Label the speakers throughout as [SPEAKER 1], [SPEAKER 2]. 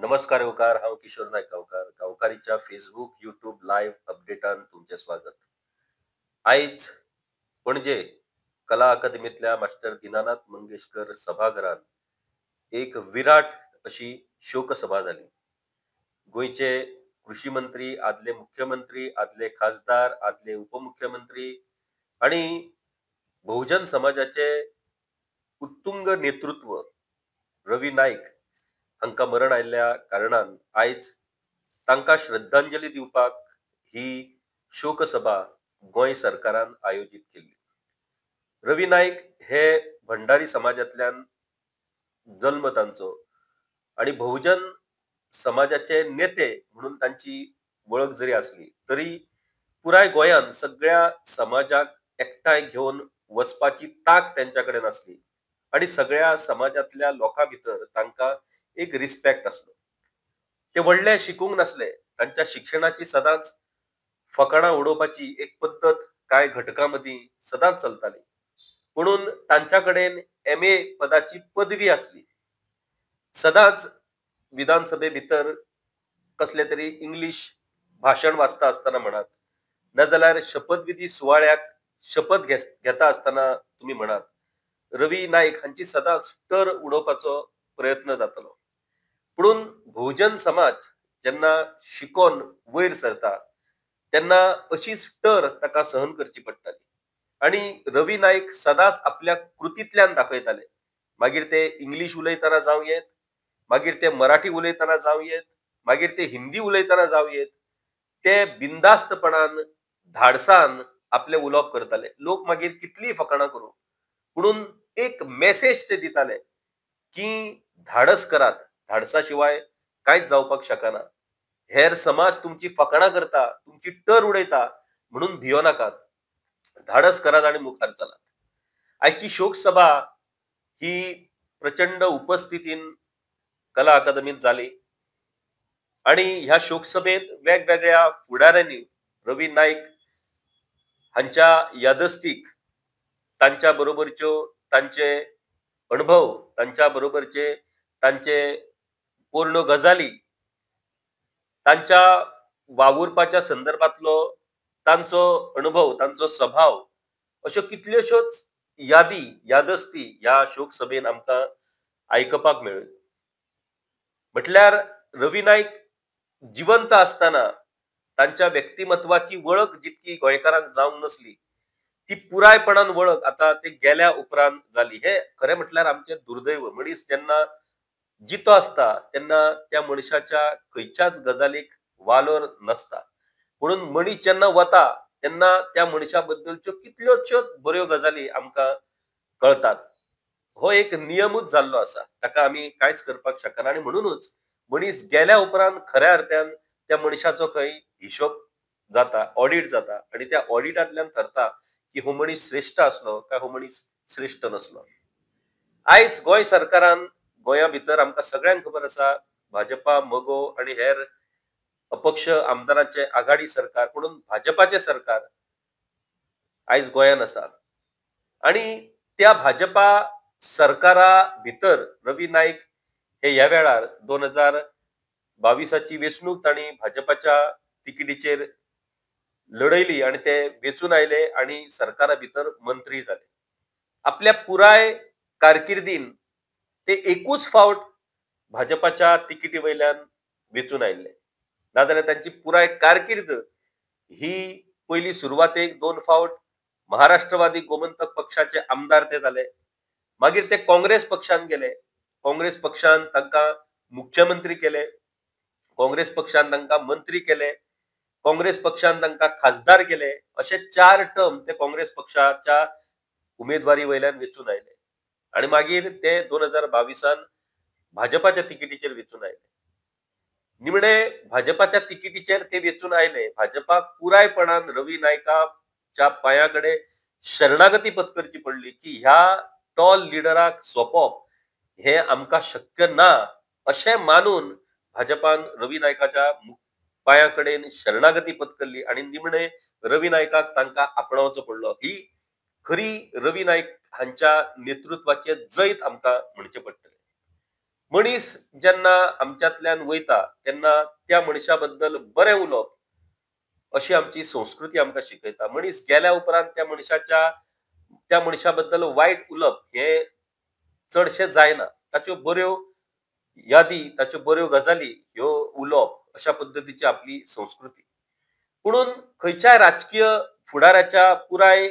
[SPEAKER 1] नमस्कार गावकार, हांव किशोर नायक गावकार. गावकारीच्या Facebook, YouTube live अपडेटान तुमचे स्वागत. आयज पणजे कला अकादमीतल्या मास्टर दीनानाथ मंगेशकर सभाघरात एक विराट अशी शोकसभा झाली. गोयचे कृषी मंत्री, आदले मुख्यमंत्री, आदले खासदार, आदले उपमुख्यमंत्री आणि बहुजन समाजाचे उत्तुंग नेतृत्व रवी नाईक हांका मरण आयिल्ल्या कारणान आयज तांकां श्रद्धांजली दिवपाक ही शोकसभा गोंय सरकारान आयोजीत केली. रवी नाईक हे भंडारी समाजांतल्यान जल्म तांचो आणि बहुजन समाजाचे नेते म्हणून तांची वळख जरी असली तरी पुराय गोंयान सगळ्या समाजाक एकठांय घेवन वचपाची तांक त्यांच्या कडेन आसली आणि सगळ्या समाजातल्या लोकां भितर तांकां एक रिस्पेक्ट असलो. ते व्हडले शिकूंक नासले. तांच्या शिक्षणाची सदांच फकाणां उडोवपाची एक पद्धत काय घटकां मदीं सदांच चलताली. म्हणून तांच्या कडेन MA पदाची पदवी असली. सदांच विधानसभे भितर कसले तरी इंग्लिश भाशण वाचता आसतना म्हणत, नाजाल्यार शपथविधी सुवाळ्याक शपथ घेता आसतना तुम्ही म्हणत, रवी नाईक हांची सदांच टर उडोवपाचो प्रयत्न जातालो. म्हणून बहुजन समाज जेन्ना शिकोन वयर सरता तेन्ना अशीच टर ताका सहन करची पडटाली. आणि रवी नाईक सदांच आपल्या कृतींतल्यान दाखयताले. मागीर ते इंग्लिश उलयतना जावं येत, मागीर ते मराठी उलयतना जावं येत, मागीर ते हिंदी उलयतना जावं येत, ते बिनधास्तपणान धाडसान आपले उलोवप करताले. लोक मागीर कितलीय फकाणां करूं म्हणून एक मेसेज ते दिताले की धाडस करात, धाडसा शिवाय कांयच जावपाक शकना. हेर समाज तुमची फकाणां करता, तुमची टर उडयता म्हणून भियो नाकात, धाडस करात आणि मुखार चलात. आयची शोकसभा ही प्रचंड उपस्थितीन कला अकादमीत जाली आणि ह्या शोकसभेत वेगवेगळ्या फुडाऱ्यांनी रवी नाईक हांच्या यादस्तीक तांच्या बरोबरच्यो तांचे अनुभव, तांच्या बरोबरचे तांचे पूर्ण गजाली, तांच्या वावुरपाच्या संदर्भातलो तांचो अनुभव, तांचो स्वभाव अश्यो कितल्योश्योच यादस्ती ह्या शोकसभेन आमकां आयकपाक मेळ्ळ्यो. म्हटल्यार रवी नाईक जिवंत असताना तांच्या व्यक्तिमत्वाची वळख जितकी गोंयकारांक जावंक नसली ती पुरायपणान वळख आता ते गेल्या उपरांत जाली. हे खरें म्हटल्यार आमचें दुर्दैव. मनीस जेन्ना जितो असता तेन्ना त्या मनशाच्या खंयच्याच गजालीक वालोर नसता. म्हणून मनीस जेन्ना वता तेन्ना त्या मनशा बद्दलच्यो कितल्योश्योच बऱ्यो गजाली आमकां कळटात. हो एक नियमूच जाल्लो आसा, ताका आमी कांयच करपाक शकना. आणि म्हणूनच मनीस गेल्या उपरांत खऱ्या अर्थान त्या मनशाचो खंय हिशोब जाता, ऑडिट जाता आणि त्या ऑडिटांतल्यान ठरता की हो मनीस श्रेष्ठ असलो काय हो मनीस श्रेष्ठ नसलो. आयज गोंय सरकारान गोंया भितर आमकां सगळ्यांक खबर आसा भाजपा, मगो आणि हेर अपक्ष आमदारांचे आघाडी सरकार म्हणून भाजपाचे सरकार आयज गोंयान आसा. आणि त्या भाजपा सरकारा भितर रवी नाईक हे ह्या वेळार 2022ची वेंचणूक तांणी भाजपाच्या तिकिटीचेर लढयली आणि ते वेचून आयले आणि सरकारा भितर मंत्री जाले. आपल्या पुराय कारकिर्दीन ते एकूच फावट भाजपाच्या तिकिटी वयल्यान वेचून आयले. नाजाल्यार तांची पुराय कारकिर्द ही पयली सुरवातेक 2 फावट महाराष्ट्रवादी गोमंतक पक्षाचे आमदार ते जाले. मागीर ते काँग्रेस पक्षान गेले. काँग्रेस पक्षान तांकां मुख्यमंत्री केले. काँग्रेस पक्षान तांकां मंत्री केले. काँग्रेस पक्षान तांकां खासदार केले. असे 4 टर्म ते काँग्रेस पक्षाच्या उमेदवारी वयल्यान वेचून आयले. आणि मागीर ते 2022 भाजपाच्या तिकिटीचेर वेचून आयले. निमणे भाजपाच्या तिकिटीचेर ते वेचून आयले. भाजपाक पुरायपणान रवी नाईकाच्या पांयाकडे शरणागती पत्करची पडली की ह्या टॉल लिडराक सोंपोवप हे आमकां शक्य ना अशें मानून भाजपान रवी नाईकाच्या पांयाकडेन शरणागती पत्करली आणि निमणे रवी नाईकाक तांकां आपणावचो पडलो. ही खरी रवी नाईक हांच्या नेतृत्वाचे जैत आमकां म्हणचे पडटले. मनीस जेन्ना आमच्यातल्यान वयता तेन्ना त्या मनशा बद्दल बरें उलोवप अशी आमची संस्कृती आमकां शिकयता. मनीस गेल्या उपरांत त्या मनशा बद्दल वायट उलोवप हे चडशें जायना. ताच्यो बऱ्यो यादी, ताच्यो बऱ्यो गजाली ह्यो उलोवप अशा पद्दतीची आपली संस्कृती. पुणून खंयच्याय राजकीय फुडाऱ्याच्या पुराय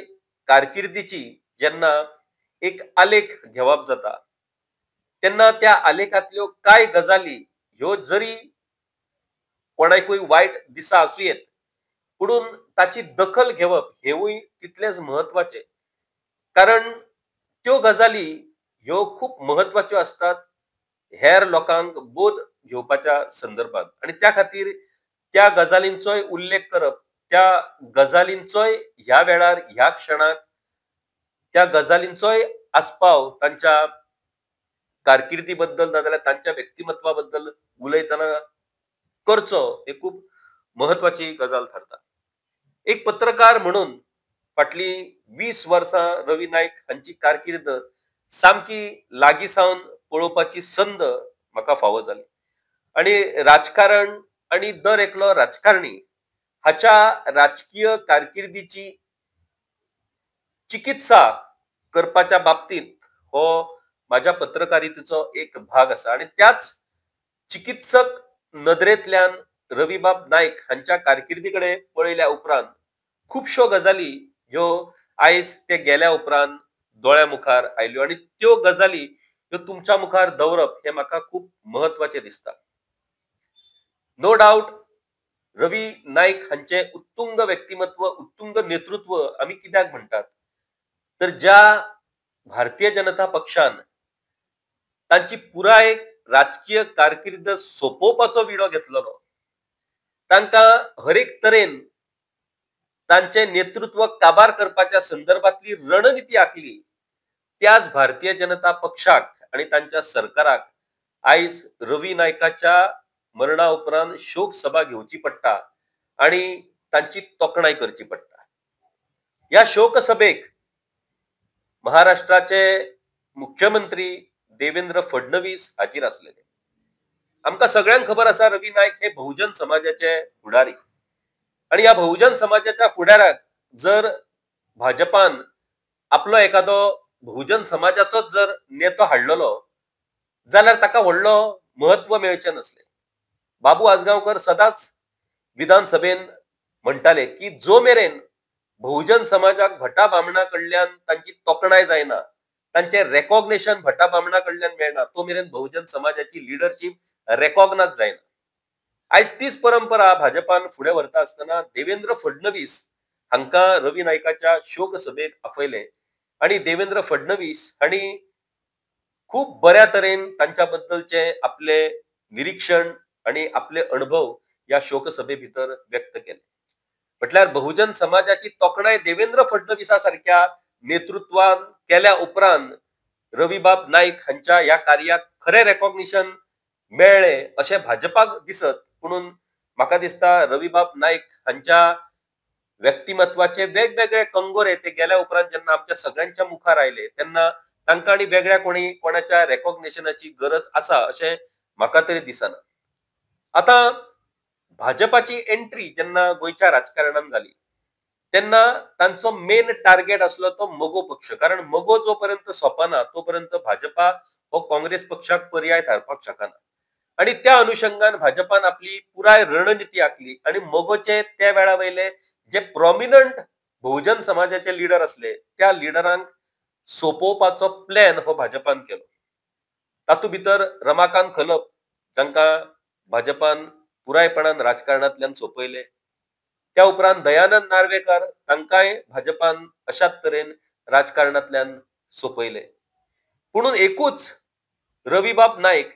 [SPEAKER 1] कारकिर्दीची जेन्ना एक आलेख घेवप जाता, तेन्ना त्या आलेखांतल्यो कांय गजाली ह्यो जरी कोणाकूय वायट दिसा आसूं येत, पुणून ताची दखल घेवप हेवूय तितलेंच म्हत्वाचें. कारण त्यो गजाली ह्यो खूब म्हत्वाच्यो असतात हेर लोकांक बोध घेवपाच्या संदर्भात. आणि त्या खातीर त्या गजालींचोय उल्लेख करप, त्या गजालींचोय ह्या वेळार ह्या क्षणाक त्या गजालींचोय आस्पाव तांच्या कारकिर्दी बद्दल नाजाल्यार तांच्या व्यक्तिमत्वा बद्दल उलयतना करचो हे खूब महत्वाची गजाल ठरता. एक पत्रकार म्हणून फाटली 20 वर्सां रवी नाईक हांची कारकिर्द सामकी लागींसावन पळोवपाची संद म्हाका फावो जाली. आणि राजकारण आणि दर एकलो राजकारणी हाच्या राजकीय कारकिर्दीची चिकित्सा करपाच्या बाबतींत हो माझ्या पत्रकारितेचो एक भाग आसा. आणि त्याच चिकित्सक नदरेंतल्यान रविबाब नाईक हांच्या कारकिर्दीकडे पळयल्या उपरांत खुबश्यो गजाली ह्यो आयज ते गेल्या उपरांत दोळ्या मुखार आयल्यो आणि त्यो गजाली ह्यो तुमच्या मुखार दवरप हे म्हाका खूब महत्वाचें दिसता. नो डाउट रवी नाईक हांचे उत्तुंग व्यक्तिमत्व, उत्तुंग नेतृत्व आमी कित्याक म्हणटात, तर ज्या भारतीय जनता पक्षान तांची पुराय राजकीय कारकिर्द सोंपोवपाचो विडो घेतलेलो, तांकां हर एक तरेन तांचें नेतृत्व काबार करपाच्या संदर्भातली रणनिती आखली, त्याच भारतीय जनता पक्षाक आणि तांच्या सरकाराक आयज रवी नाईकाच्या मरणा उपरांत शोक सभा घेवची पडटा आणि तांची तोखणाय करची पडटा. ह्या शोक सभेक महाराष्ट्राचे मुख्यमंत्री देवेंद्र फडणवीस हाजीर आसलेले. आमकां सगळ्यांक खबर आसा रवी नाईक हे बहुजन समाजाचे फुडारी. आणि ह्या बहुजन समाजाच्या फुडाऱ्याक जर भाजपान आपलो एखादो बहुजन समाजाचोच जर नेतो हाडलेलो जाल्यार ताका व्हडलो महत्व मेळचें नसलें. बाबू आजगांवकर सदांच विधानसभेन म्हणटाले की जो मेरेन बहुजन समाजाक भटा बामणा कडल्यान तांची तोखणाय जायना, तांचे रेकॉग्निशन भटा बामणा कडल्यान मेळना, तो मेरेन बहुजन समाजाची लिडरशिप रेकॉग्नायज जायना. आयज तीच परंपरा भाजपान फुडें व्हरता आसतना देवेंद्र फडणवीस हांकां रवी नाईकाच्या शोक सभेक आपयले आणि देवेंद्र फडणवीस हांणी खूब बऱ्या तरेन तांच्या बद्दलचे आपले निरीक्षण आणि आपले अनुभव या शोक सभे भितर व्यक्त केले. म्हटल्यार बहुजन समाजाची तोखणाय देवेंद्र फडणवीसा सारख्या नेतृत्वान केल्या उपरांत रविबाब नाईक हांच्या ह्या कार्याक खरें रेकॉग्निशन मेळ्ळें अशें भाजपाक दिसत. पुणून म्हाका दिसता रविबाब नाईक हांच्या व्यक्तिमत्वाचे वेगवेगळे कंगोरे ते गेल्या उपरांत जेन्ना आमच्या सगळ्यांच्या मुखार आयले तेन्ना तांकां आनी वेगळ्या कोणाच्या रेकॉग्निशनाची गरज आसा अशें म्हाका तरी दिसना. आतां भाजपाची एंट्री जेन्ना गोंयच्या राजकारणान जाली तेन्ना तांचो मेन टार्गेट आसलो तो मोगो पक्ष. कारण मोगो जो पर्यंत सोंपना तो पर्यंत भाजपा हो काँग्रेस पक्षाक पर्याय थारपाक शकना. आणि त्या अनुषंगान भाजपान आपली पुराय रणनिती आखली आणि मोगोचे त्या वेळा वयले जे प्रॉमिनंट बहुजन समाजाचे लिडर असले त्या लिडरांक सोंपोवपाचो प्लॅन हो भाजपान केलो. तातूंत भितर रमाकांत खलप जांकां भाजपान पुरायपणान राजकारणांतल्यान सोंपयले, त्या उपरांत दयानंद नार्वेकर तांकांय भाजपान अशाच तरेन राजकारणांतल्यान सोंपयले. पुणून एकूच रविबाब नाईक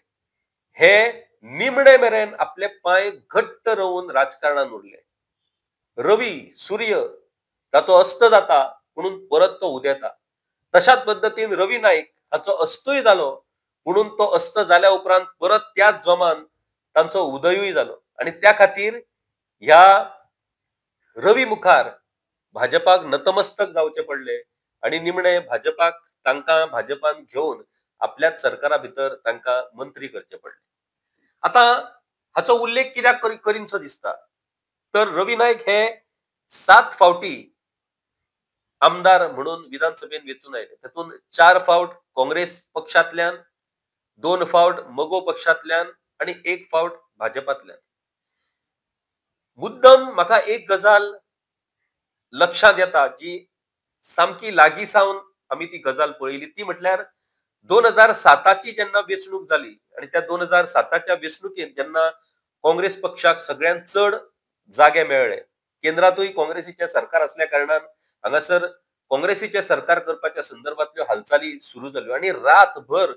[SPEAKER 1] हे निमणे मेरेन आपले पांय घट्ट रोवन राजकारणान उरले. रवी सूर्य ताचो अस्त जाता म्हणून परत तो उदेता. तशाच पद्दतीन रवी नाईक हाचो अस्तूय जालो म्हणून तो अस्त जाल्या उपरांत परत त्याच जोमान तांचो उदयूय जालो. आणि त्या खातीर ह्या रवी मुखार भाजपाक नतमस्तक जावचे पडले आणि निमणे भाजपाक तांकां भाजपान घेवन आपल्याच सरकारा भितर तांकां मंत्री करचे पडले. आता हाचो उल्लेख कित्याक करीनसो दिसता, तर रवी नाईक हे 7 फावटी आमदार म्हणून विधानसभेत वेचून आयले. तातूंत 4 फावट काँग्रेस पक्षांतल्यान, 2 फावट मगो पक्षांतल्यान आणि 1 फावट भाजपांतल्यान. मुद्दम म्हाका एक गजाल लक्षांत येता, जी सामकी लागीं सावन आमी ती गजाल पळयली, ती म्हटल्यार 2007ची जेन्ना वेंचणूक जाली आणि त्या 2007च्या वेंचणुकेंत जेन्ना काँग्रेस पक्षाक सगळ्यांत चड जागे मेळ्ळे, केंद्रांतूय काँग्रेसीचें सरकार असल्या कारणान हांगासर काँग्रेसीचें सरकार करपाच्या संदर्भांतल्यो हालचाली सुरू जाल्यो आणि रातभर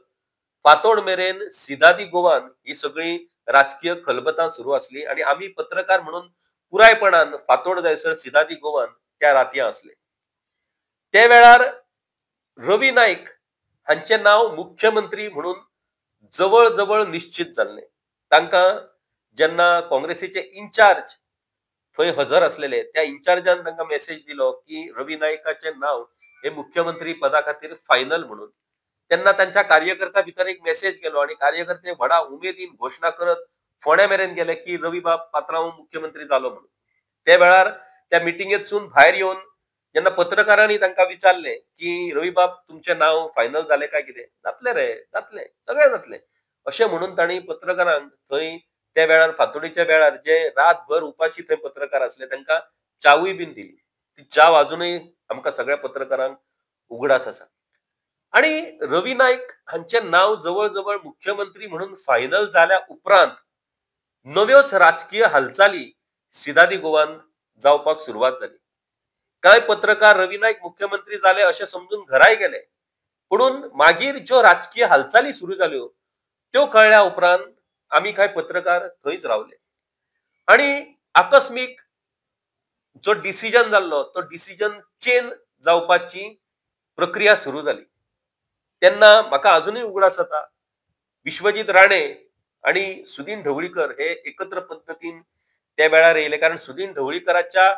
[SPEAKER 1] फांतोड मेरेन सिधादी गोवान ही सगळी राजकीय खलबतां सुरू आसली आणि आमी पत्रकार म्हणून पुरायपणान फांतोड जायसर सिधादी गोवान त्या रातयां असले. त्या वेळार रवी नाईक हांचें नांव मुख्यमंत्री म्हणून जवळ जवळ निश्चित जाल्लें. तांकां जेन्ना काँग्रेसीचे इन्चार्ज थंय हजर असलेले, त्या इन्चार्जान तांकां मेसेज दिलो की रवी नाईकाचें नांव हे मुख्यमंत्री पदा खातीर फायनल म्हणून. तेन्ना तांच्या कार्यकर्त्यां भितर एक मेसेज गेलो आणि कार्यकर्ते व्हडा उमेदीन घोशणा करत फोंड्या मेरेन गेले की रवी बाब पात्रांव मुख्यमंत्री जालो म्हणून. त्या वेळार त्या मिटिंगेंतसून भायर येवन जेन्ना पत्रकारांनी तांकां विचारलें की रवी बाब तुमचें नांव फायनल जालें काय कितें, जातलें रे जातलें, सगळें जातलें अशें म्हणून तांणी पत्रकारांक थंय त्या वेळार फांतोडेच्या वेळार जे रातभर उपाशी थंय पत्रकार आसले तांकां चावूय बीन दिली. ती चाव अजूनय आमकां सगळ्या पत्रकारांक उगडास आसा. आणि रवी नाईक हांचें नांव जवळ जवळ मुख्यमंत्री म्हणून फायनल जाल्या उपरांत नव्योच राजकीय हालचाली सिधादी गोवान जावपाक सुरवात जाली. कांय पत्रकार रवी नाईक मुख्यमंत्री जाले अशें समजून घराय गेले, पुणून मागीर ज्यो राजकीय हालचाली सुरू जाल्यो त्यो कळ्ळ्या उपरांत आमी कांय पत्रकार थंयच रावले आणि आकस्मीक जो डिसिजन जाल्लो तो डिसिजन चेंज जावपाची प्रक्रिया सुरू जाली. तेन्ना म्हाका अजूनय उगडास जाता, विश्वजीत राणे आणि सुदीन ढवळीकर हे एकत्र पद्दतीन त्या वेळार येयले, कारण सुदीन ढवळीकराच्या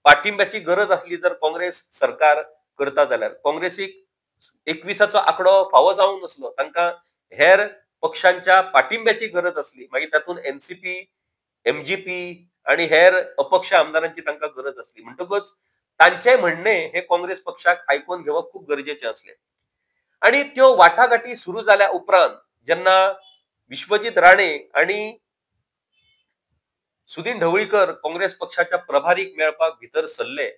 [SPEAKER 1] पाठिंब्याची गरज असली जर काँग्रेस सरकार करता जाल्यार. काँग्रेसीक 21चो आंकडो फावो जावंक नसलो, तांकां हेर पक्षांच्या पाठिंब्याची गरज असली. मागीर तातूंत एनसीपी, एमजीपी आणि हेर अपक्ष आमदारांची तांकां गरज असली. म्हणटकच तांचें म्हणणें हे काँग्रेस पक्षाक आयकून घेवप खूब गरजेचें असलें. आणि त्यो वाटाघाटी सुरू जाल्या उपरांत जेन्ना विश्वजीत राणे आणि सुदीन ढवळीकर काँग्रेस पक्षाच्या प्रभारीक मेळपाक भितर सरले,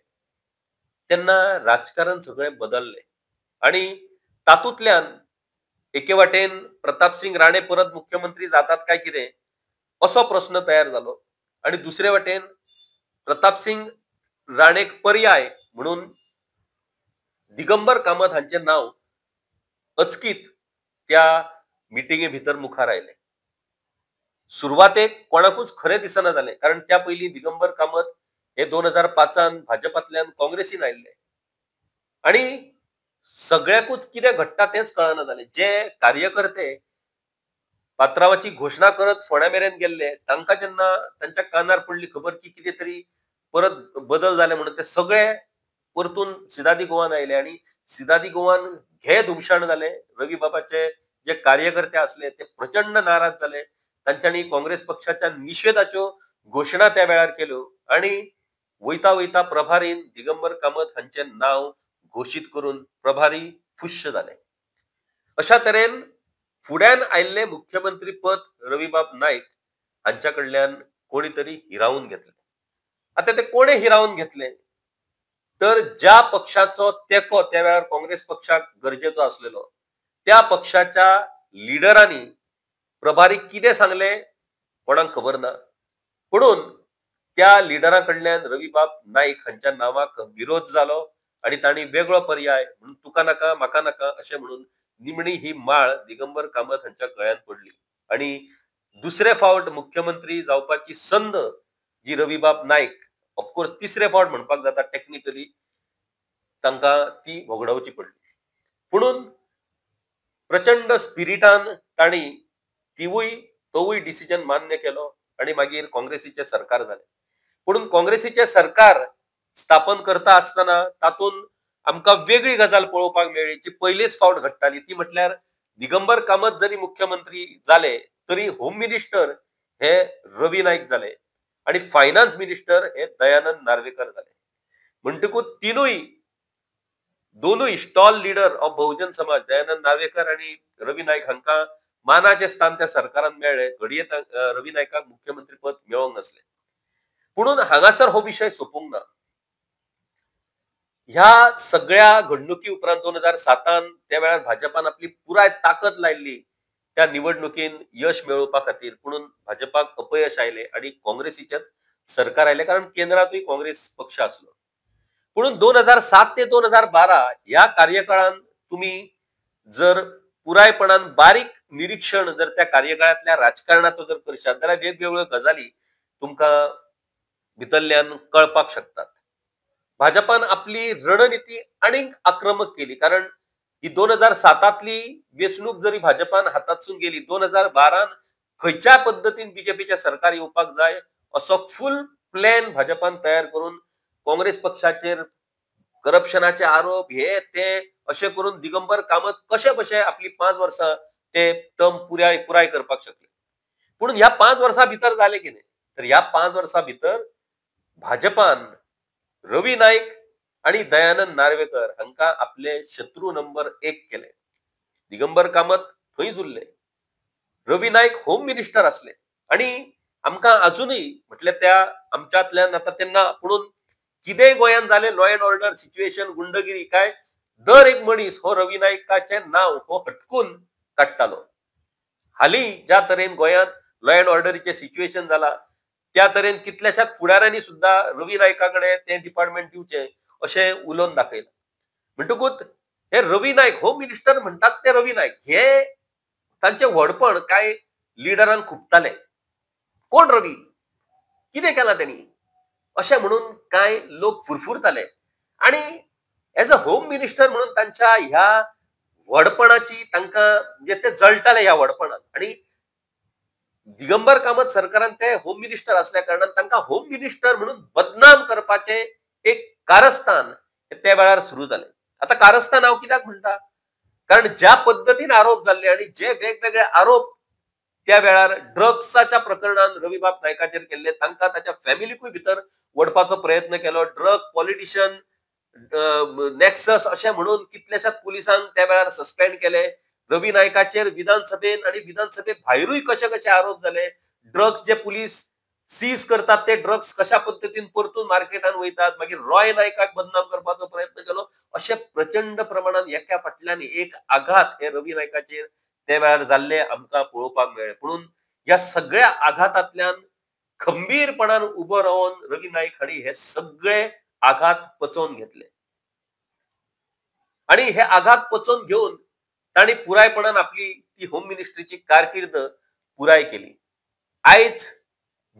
[SPEAKER 1] तेन्ना राजकारण सगळें बदललें आणि तातूंतल्यान एके वाटेन प्रतापसिंग राणे परत मुख्यमंत्री जातात काय कितें असो प्रश्न तयार जालो आणि दुसरे वाटेन प्रतापसिंग राणेक पर्याय म्हणून दिगंबर कामत हांचें नांव अचकीत त्या मिटिंगे भितर मुखार आयलें. सुरवातेक कोणाकूच खरें दिसना जालें, कारण त्या पयलीं दिगंबर कामत हे 2005 भाजपांतल्यान काँग्रेसीन आयिल्ले आणि सगळ्याकूच कितें घडटा तेंच कळना जालें. जे कार्यकर्ते पात्रांवाची घोशणा करत फोंड्या मेरेन गेल्ले, तांकां जेन्ना तांच्या कानार पडली खबर की कितें तरी परत बदल जाले म्हणून, ते सगळे परतून सिधादी गोवान आयले आणि सिधादी गोवान घे धुमशाण जाले. रवी बाबाचे जे कार्यकर्ते असले ते प्रचंड नाराज जाले. तांच्यांनी काँग्रेस पक्षाच्या निषेधाच्यो घोशणा त्या वेळार केल्यो आणि वयता वयता प्रभारीन दिगंबर कामत हांचें नांव घोशीत करून प्रभारी खुश जाले. अशा तरेन फुड्यान आयिल्लें मुख्यमंत्री पद रवीबाब नाईक हांच्या कडल्यान कोणी तरी हिरावून घेतलें. आता ते कोणे हिरावून घेतलें, तर ज्या पक्षाचो तेको त्या वेळार काँग्रेस पक्षाक गरजेचो आसलेलो, त्या पक्षाच्या लिडरांनी प्रभारीक कितें सांगलें कोणाक खबर ना, पुणून त्या लिडरां कडल्यान रवीबाब नाईक हांच्या नांवाक विरोध जालो आणि तांणी वेगळो पर्याय म्हणून तुका नाका म्हाका नाका अशें म्हणून निमणी ही माळ दिगंबर कामत हांच्या गळ्यांत पडली आणि दुसरे फावट मुख्यमंत्री जावपाची संद जी रवीबाब नाईक, ऑफकोर्स तिसरे फावट म्हणपाक जाता टेक्निकली, तांकां ती भोगडोवची पडली. पुणून प्रचंड स्पिरिटान तांणी तोवूय डिसिजन मान्य केलो आणि मागीर काँग्रेसीचें सरकार जालें. पुणून काँग्रेसीचें सरकार स्थापन करता आसतना तातूंत आमकां वेगळी गजाल पळोवपाक मेळ्ळी, जी पयलीच फावट घडटाली, ती म्हटल्यार दिगंबर कामत जरी मुख्यमंत्री झाले तरी होम मिनिस्टर हे रवी नाईक झाले आणि फायनान्स मिनिस्टर हे दयानंद नार्वेकर झाले. म्हणटकूच दोनूय stall leader of Bahujan Samaj Dayanand Narvekar आणि रवी नाईक हांका मानाचे स्थान त्या सरकारान मेळ्ळे. घडये रवी नाईकाक मुख्यमंत्री पद मेळोंक नसले. म्हणून हांगासर हो विषय सोपूंक ना. ह्या सगळ्या घडणुकी उपरांत 2007 त्या वेळार भाजपान आपली पुराय ताकद लायिल्ली त्या निवडणुकीन यश मेळोवपा खातीर. म्हणून भाजपाक अपयश आयले आणि काँग्रेसीचेच सरकार आयले, कारण केंद्रातूय काँग्रेस पक्ष आसलो. म्हणून 2007 ते 2012 ह्या कार्यकाळात तुम्ही जर पुरायपणान बारीक निरीक्षण जर त्या कार्यकाळातल्या राजकारणाचो जर करशात जाल्यार वेगवेगळ्यो गजाली तुमकां भितरल्यान कळपाक शकतात. भाजपान आपली रणनीती आणीक आक्रमक केली, कारण ही 2007तली वेचणूक जरी भाजपान हातातसून गेली, 2012 खंयच्या पद्धतीन बीजेपीचे सरकार येवपाक जाय असो फुल प्लॅन भाजपान तयार करून काँग्रेस पक्षाचेर करप्शनाचे आरोप हे ते अशें करून दिगंबर कामत कशे बशे आपली 5 वर्सां ते टर्म पुराय करपाक शकले. म्हणून ह्या 5 वर्सां भितर जालें कितें, तर ह्या 5 वर्सां भितर भाजपान रवी नाईक आणि दयानंद नार्वेकर हांका आपले शत्रू नंबर 1 केले. दिगंबर कामत थंयच उरले. रवी नाईक होम मिनिस्टर असले आणि आमकां अजूनही म्हटले त्या आमच्यातल्यान आता तेन्ना पुणून कितेंय गोंयांत जालें लॉ अँड ऑर्डर सिच्युएशन गुंडगिरी काय दर एक मनीस हो रवी नाईकाचे नाव हो हटकून काडटालो. हालीं ज्या तरेन गोंयांत लॉ अँड ऑर्डरीचे सिच्युएशन जाला त्या तरेन कितल्याशाच फुडाऱ्यांनी सुद्धा रवी नाईकाकडे ते डिपार्टमेंट दिवचे अशें उलोवन दाखयलां. म्हणटकूच हे रवी नाईक होम मिनिस्टर म्हणटात ते रवी नाईक हे तांचे व्हडपण काय लिडरांक खुपताले. कोण रवी, कितें केलां तेणी अशें म्हणून काय लोक फुरफुरताले आणि एज अ होम मिनिस्टर म्हणून तांच्या ह्या व्हडपणाची तांकां म्हणजे ते जळटाले ह्या व्हडपणान. आणि दिगंबर कामत सरकारान ते होम मिनिस्टर असल्या कारणान तांकां होम मिनिस्टर म्हणून बदनाम करपाचे एक कारस्थान त्या वेळार सुरू जालें. आता कारस्थान हांव कित्याक म्हणटा, कारण ज्या पद्धतीन आरोप जाल्ले आणि जे वेगवेगळे आरोप त्या वेळार ड्रग्साच्या प्रकरणात रविबाब नायकाचेर केल्ले, तांकां ताच्या फॅमिलीकूय भितर वडपाचो प्रयत्न केलो. ड्रग पॉलिटिशियन नेक्सस अशें म्हणून कितल्याशाच पुलिसांक त्या वेळार सस्पेंड केले. रवी नायकाचेर विधानसभेन आणि विधानसभे भायरूय कशे कशे आरोप जाले. ड्रग्स जे पुलीस सीज करतात ते ड्रग्स कशा पद्धतीन परतून मार्केटान वयतात. मागीर रॉय नायकाक बदनाम करपाचो प्रयत्न केलो. अशे प्रचंड प्रमाणात एका फाटल्यान एक आघात हे रवी नायकाचेर त्या वेळार जाल्ले आमकां पळोवपाक मेळ्ळे. म्हणून ह्या सगळ्या आघातांतल्यान खंबीरपणान उबो रावन रवी नाईक हांणी हे सगळे आघात पचोवन घेतले आणि हे आघात पचोवन घेवन तांणी पुरायपणान आपली ती होम मिनिस्ट्रीची कारकीर्द पुराय केली. आयज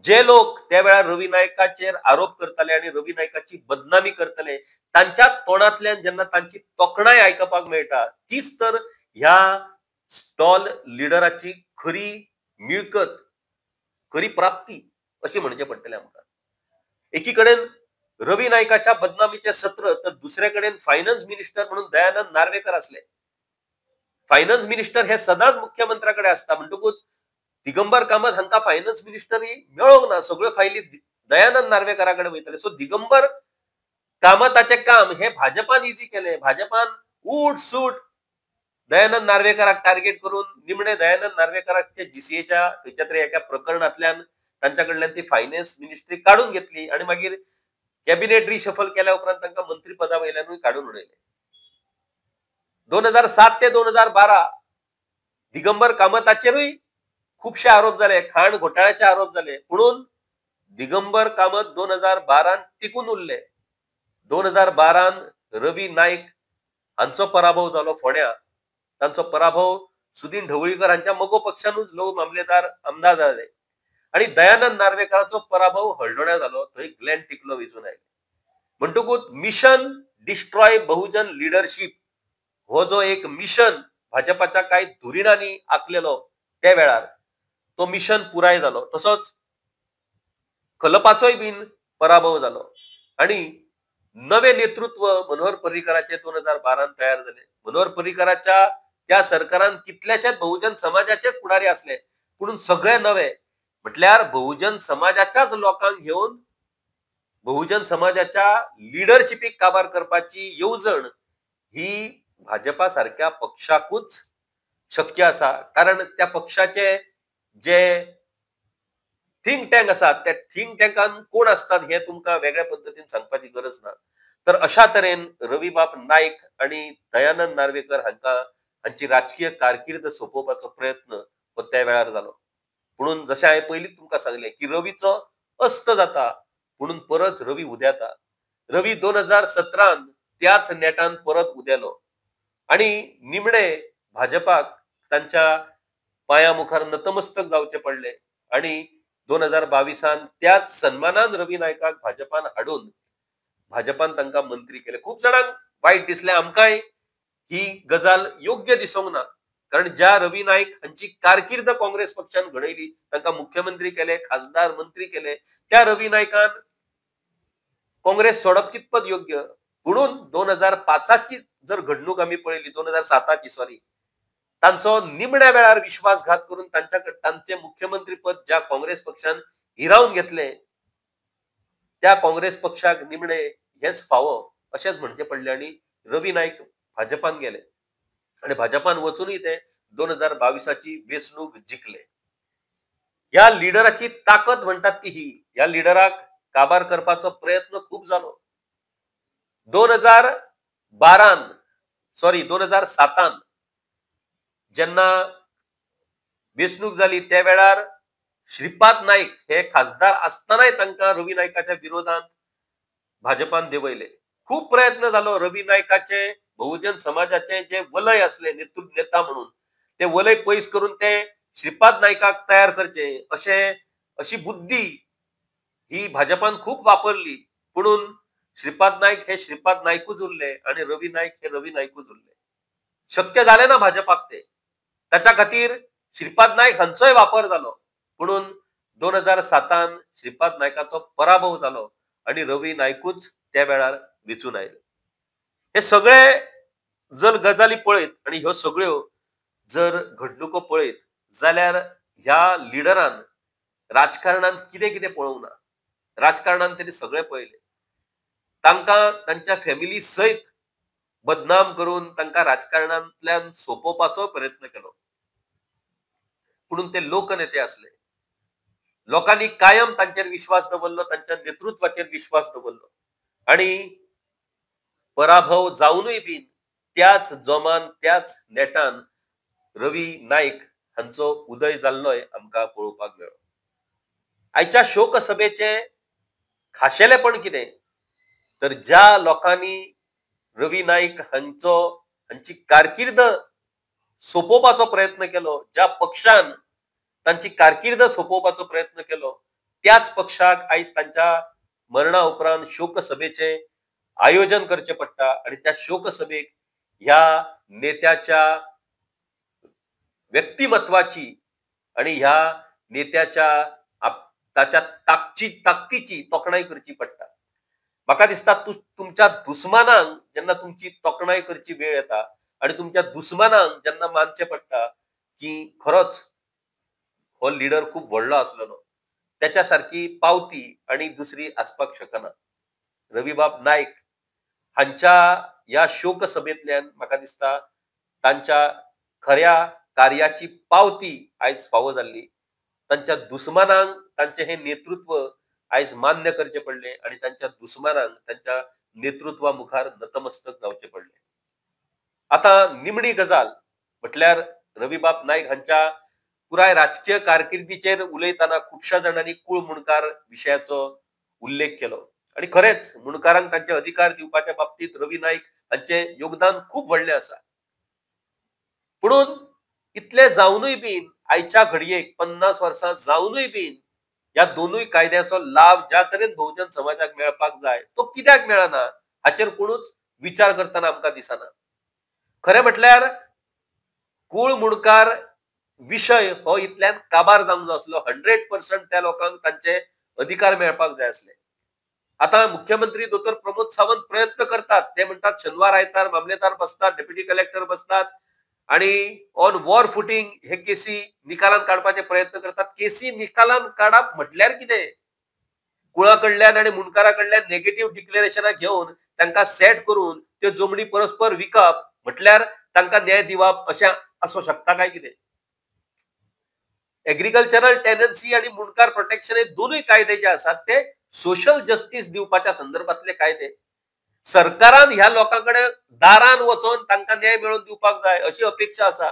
[SPEAKER 1] जे लोक त्या वेळार रवी नायकाचेर आरोप करताले आणि रवी नायकाची बदनामी करतले तांच्या तोंडातल्यान जेन्ना तांची तोखणाय आयकपाक मेळटा तीच तर ह्या स्टॉल लिडराची खरी मिळकत, खरी प्राप्ती अशी म्हणचे पडटले आमकां. एकीकडेन रवी नायकाच्या बदनामीचे सत्र तर दुसरे कडेन फायनान्स मिनिस्टर म्हणून दयानंद नार्वेकर असले. फायनान्स मिनिस्टर हे सदांच मुख्यमंत्र्याकडे असता. म्हणटकूच दिगंबर कामत हांकां फायनान्स मिनिस्टरी मेळोंक ना. सगळ्यो फायली दयानंद नार्वेकराकडे वयतले. सो दिगंबर कामताचे काम हे भाजपान इजी केले. भाजपान उठ सूट दयानंद नार्वेकराक टार्गेट करून निमणे दयानंद नार्वेकराक ते जीसीएच्या खंयच्या तरी एका प्रकरणातल्यान तांच्या कडल्यान ती फायनान्स मिनिस्ट्री काढून घेतली आणि मागीर कॅबिनेट रिशफल केल्या उपरांत तांकां मंत्री पदा वयल्यानूय काडून उडयले. 2007 ते 2012 दिगंबर कामताचेरूय खूपशे आरोप जाले. खाण घोटाळ्याचे आरोप जाले. म्हणून दिगंबर कामत 2012 टिकून उरले. 2012 रवी नाईक हांचो पराभव जालो फोंड्या. तांचो पराभव सुदीन ढवळीकर हांच्या मगो पक्षानूच लोक मामलेदार आमदार जाले आणि दयानंद नार्वेकराचो पराभव हळडोण्या जालो. थंय ग्लेन टिकलो वेचून आयले. म्हणटकूच मिशन डिस्ट्रॉय बहुजन लिडरशिप हो जो एक मिशन भाजपाच्या काही धुरीणांनी आखलेलो त्या वेळार तो मिशन पुराय जालो. तसोच कलपाचोय बीन पराभव जालो आणि नवे नेतृत्व मनोहर पर्रीकराचे 2012 तयार झाले. मनोहर पर्रीकराच्या त्या सरकारान कितल्याशाच बहुजन समाजाचेच फुडारी असले, पुणून सगळे नवे म्हटल्यार बहुजन समाजाच्याच लोकांक घेऊन बहुजन समाजाच्या लिडरशिपीक काबार करपाची येवजण ही भाजपा सारख्या पक्षाकूच शक्य असा. कारण त्या पक्षाचे जे थिंक टँक असतात त्या थिंक टँकान कोण असतात हे तुमकां वेगळ्या पद्धतीन सांगपाची गरज ना. तर अशा तरेन रविबाब नाईक आणि दयानंद नार्वेकर हांची राजकीय कारकीर्द सोंपोवपाचो प्रयत्न हो त्या वेळार जालो. म्हणून जशें हांवें पयलींच तुमकां सांगलें की रवीचो अस्त जाता म्हणून परत रवी उदेता. रवी 2017 त्याच नेटान परत उदेलो आणि निमणे भाजपाक तांच्या पांया मुखार नतमस्तक जावचे पडले आणि 2022 त्याच सन्मानान रवी नायकाक भाजपान हाडून भाजपान तांकां मंत्री केले. खूप जाणांक वायट दिसलें. आमकांय ही गजाल योग्य दिसूंक ना. कारण ज्या रवी नाईक हांची कारकीर्द काँग्रेस पक्षान घडयली, तांकां मुख्यमंत्री केले, खासदार मंत्री केले, त्या रवी नायकान काँग्रेस सोडप कितपत योग्य. म्हणून 2005ची जर घडणूक आमी पळयली, 2007ची सॉरी, तांचो निमण्या वेळार विश्वासघात करून तांचे मुख्यमंत्री पद ज्या काँग्रेस पक्षान हिरावून घेतले, त्या काँग्रेस पक्षाक निमणे हेच फावो अशेंच म्हणचे पडले आणि रवी नाईक भाजपान गेले आणि भाजपान वचूनही ते 2022ची वेंचणूक जिखले. ह्या लिडराची ताकद म्हणटात ती ही. ह्या लिडराक काबार करपाचो प्रयत्न खूप जालो. 2007 जेन्ना वेंचणूक जाली त्या वेळार श्रीपाद नाईक हे खासदार असतानाय तांकां रवी नायकाच्या विरोधात भाजपान देंवयले. खूप प्रयत्न जालो रवी नायकाचे बहुजन समाजाचे जे वलय असले नेता म्हणून ते वलय पयस करून ते श्रीपाद नायकाक तयार करचे अशी बुद्धी ही भाजपान खूप वापरली. म्हणून श्रीपाद नाईक हे श्रीपाद नाईकूच उरले आणि रवी नाईक हे रवी नाईकूच उरले. शक्य झाले ना भाजपाक ते. त्याच्या खातीर श्रीपाद नाईक हांचोय वापर जालो. म्हणून 2007 श्रीपाद नायकाचो पराभव जालो आणि रवी नाईकूच त्या वेळार वेंचून आयले. हे सगळे जर गजाली पळयत आणि ह्यो सगळ्यो जर घडणुको पळयत जाल्यार ह्या लिडरान राजकारणान कितें कितें पळोवंक ना. राजकारणान तेणी सगळे पळयले. तांकां तांच्या फॅमिली सयत बदनाम करून तांकां राजकारणांतल्यान सोंपोवपाचो प्रयत्न केलो. म्हणून ते लोकनेते असले. लोकांनी कायम तांचेर विश्वास दवरलो, तांच्या नेतृत्वाचेर विश्वास दवरलो आणि पराभव जावनूय बीन त्याच जोमान त्याच नेटान रवी नाईक हांचो उदय जाल्लोय आमकां पळोवपाक मेळ्ळो. आयच्या शोकसभेचे खाशेलेपण कितें तर ज्या लोकांनी रवी नाईक हांची कारकीर्द सोंपोवपाचो प्रयत्न केलो, ज्या पक्षान तांची कारकीर्द सोंपोवपाचो प्रयत्न केलो, त्याच पक्षाक आयज तांच्या मरणा उपरांत शोकसभेचे आयोजन करचे पडटा आणि त्या शोकसभेक ह्या नेत्याच्या व्यक्तिमत्वाची आणि ह्या नेत्याच्या ताच्या ताकदीची तोखणाय करची पडटा. म्हाका दिसता तुमच्या दुस्मानांक जेन्ना तुमची तोखणाय करची वेळ येता आणि तुमच्या दुस्मानांक जेन्ना मानचें पडटा की खरोच हो लिडर खूप व्हडलो आसलेलो, त्याच्या सारकी पावती आणि दुसरी आसपाक शकना. रविबाब नाईक हांच्या ह्या शोकसभेंतल्यान म्हाका दिसता तांच्या खऱ्या कार्याची पावती आयज फावो जाल्ली. तांच्या दुस्मानांक तांचे हे नेतृत्व आयज मान्य करचे पडले आणि तांच्या दुस्मानांक तांच्या नेतृत्वा मुखार नतमस्तक जावचे पडले. आता निमणी गजाल म्हटल्यार रविबाब नाईक हांच्या पुराय राजकीय कारकिर्दीचेर उलयतना खुबश्या जाणांनी कुळ मुणकार विशयाचो उल्लेख केलो आणि खरेंच मुणकारांक तांचे अधिकार दिवपाच्या बाबतीत रवी नाईक हांचे योगदान खूप व्हडलें आसा. म्हणून इतले जावनूय बीन आयच्या घडयेक 50 वर्सां जावनूय बीन या दोनूय कायद्याचो लाभ ज्या तरेन बहुजन समाजाक मेळपाक जाय तो कित्याक मेळना हाचेर कोणूच विचार करतना आमकां दिसना. खरें म्हटल्यार कुळ मुणकार विशय हो इतल्यान काबार जावंक जाय आसलो. 100% त्या लोकांक तांचे अधिकार मेळपाक जाय आसले. आता मुख्यमंत्री दोतोर प्रमोद सावंत प्रयत्न करतात. ते म्हणटात शेनवार आयतार मामलेदार बसतात, डेप्युटी कलेक्टर बसतात, आणि ऑन वॉर फुटींग हे केसी निकालान काढपाचे प्रयत्न करतात. केसी निकालान काढप म्हटल्यार कितें? कुळाकडल्यान आणि मुनकाराकडल्यान नेगेटिव्ह डिक्लेरेशनां घेवन तांकां सेट करून त्यो जमनी परस्पर विकप म्हटल्यार तांकां न्याय दिवप अशें आसूं शकता काय कितें? एग्रीकल्चरल टेनन्सी आणि मुनकार प्रोटेक्शन हे दोनूय कायदे जे आसात ते सोशल जस्टीस दिवपाच्या संदर्भातले कायदे. सरकारान ह्या लोकांकडे दारान वचोन तांकां न्याय मेळोवन दिवपाक जाय अशी अपेक्षा आसा.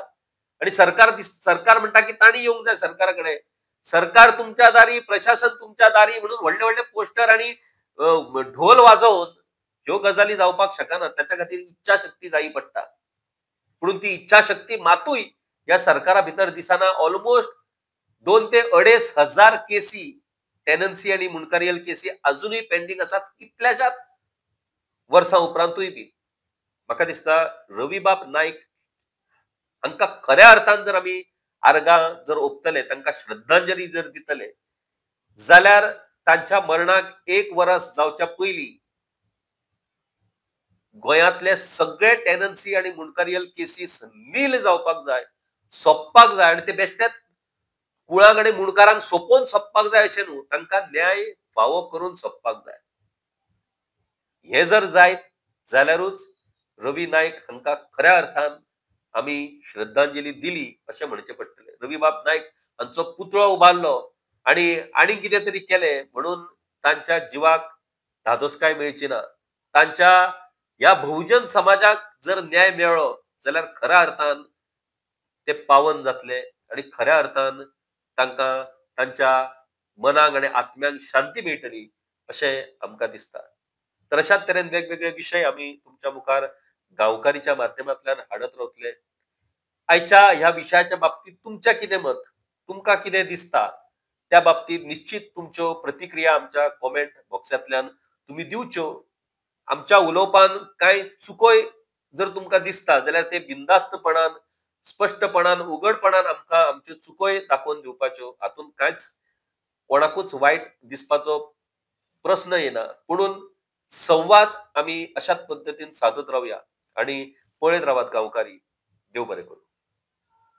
[SPEAKER 1] आणि सरकार म्हणटा की ताणी येवंक जाय सरकाराकडे. सरकार तुमच्या दारी, प्रशासन तुमच्या दारी म्हणून व्हडले व्हडले पोस्टर आणि ढोल वाजोवन ह्यो गजाली जावपाक शकना. त्याच्या खातीर इच्छाशक्ती जायी पडटा. म्हणून ती इच्छाशक्ती मातूय ह्या सरकारा भितर दिसना. ऑलमोस्ट 2 ते 2,500 केसी टेनन्सी आणि मुनकारियल केसी अजूनही पेंडिंग आसात कितल्याशाच वर्सां उपरांतूय बी. म्हाका दिसता रविबाब नाईक हांकां खऱ्या अर्थान जर आमी आर्गां जर ओंपतले, तांकां श्रद्धांजली जर दितले, जाल्यार तांच्या मरणाक 1 वरस जावच्या पयलीं गोंयांतले सगळे टेनन्सी आणि मुनकारियल केसीस नील जावपाक जाय, सोंपपाक जाय. आणि ते बेश्टेच कुळाक आणि मुणकारांक सोपोवन सोंपपाक जाय अशें न्हू, तांकां न्याय फावो करून सोंपपाक जाय. हे जर जायत जाल्यारूच रवी नाईक हांकां खऱ्या अर्थान आमी श्रद्धांजली दिली अशें म्हणचें पडटलें. रविबाब नाईक हांचो पुतळो उबारलो आनी कितें तरी केलें म्हणून तांच्या जिवाक धादोसकाय मेळची ना. तांच्या ह्या बहुजन समाजाक जर न्याय मेळ्ळो जाल्यार खऱ्या अर्थान ते पावन जातले आणि खऱ्या अर्थान तांकां तांच्या मनाक आणि आत्म्यांक शांती मेळटली अशें आमकां दिसता. तर अशाच तरेन वेगवेगळे विशय आमी तुमच्या मुखार गांवकारीच्या माध्यमांतल्यान हाडत रावतले. आयच्या ह्या विशयाच्या बाबतींत तुमचें कितें मत? तुमकां कितें दिसता? त्या बाबतींत निश्चित तुमच्यो प्रतिक्रिया आमच्या कॉमेंट बॉक्सांतल्यान तुमी दिवच्यो. आमच्या उलोवपान कांय चुकोय जर तुमकां दिसता जाल्यार ते बिनधास्तपणान, स्पश्टपणान, उघडपणान आमकां आमच्यो चुकोय दाखोवन दिवपाच्यो. हातूंत कांयच कोणाकूच वायट दिसपाचो प्रस्न येना. पुणून संवाद आमी अशाच पद्दतीन सादत रावया आणि पळयत रावात गांवकारी. देव बरें करूं.